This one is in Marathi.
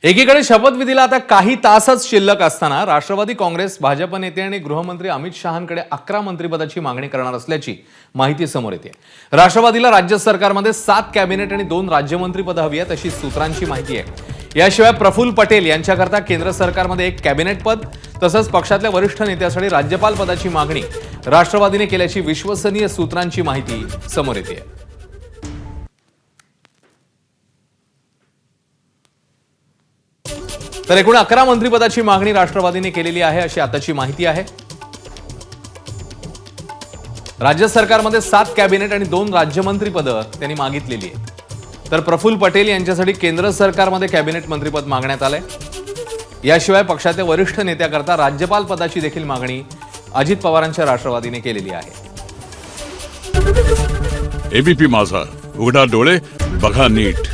एकीकडे शपथविधीला आता काही तासच शिल्लक असताना राष्ट्रवादी काँग्रेस भाजप नेते आणि गृहमंत्री अमित शहांकडे 11 मंत्रिपदाची मागणी करणार असल्याची माहिती समोर येते। राष्ट्रवादीला राज्य सरकारमध्ये 7 कॅबिनेट आणि 2 राज्यमंत्रीपदं हवी आहेत अशी सूत्रांची माहिती आहे। याशिवाय प्रफुल्ल पटेल यांच्याकरता केंद्र सरकारमध्ये 1 कॅबिनेट पद तसंच पक्षातल्या वरिष्ठ नेत्यासाठी राज्यपाल पदाची मागणी राष्ट्रवादीने केल्याची विश्वसनीय सूत्रांची माहिती समोर येते। तर एकूण 11 मंत्रिपदाची मागणी राष्ट्रवादीने केलेली आहे अशी आताची माहिती आहे। राज्य सरकारमध्ये 7 कॅबिनेट आणि 2 राज्यमंत्रीपदं त्यांनी मागितलेली आहेत। तर प्रफुल्ल पटेल यांच्यासाठी केंद्र सरकारमध्ये कॅबिनेट मंत्रिपद मागण्यात आलंय। याशिवाय पक्षाच्या वरिष्ठ नेत्याकरता राज्यपाल पदाची देखील मागणी अजित पवारांच्या राष्ट्रवादीने केलेली आहे। एबीपी माझा, उघडा डोळे बघा नीट।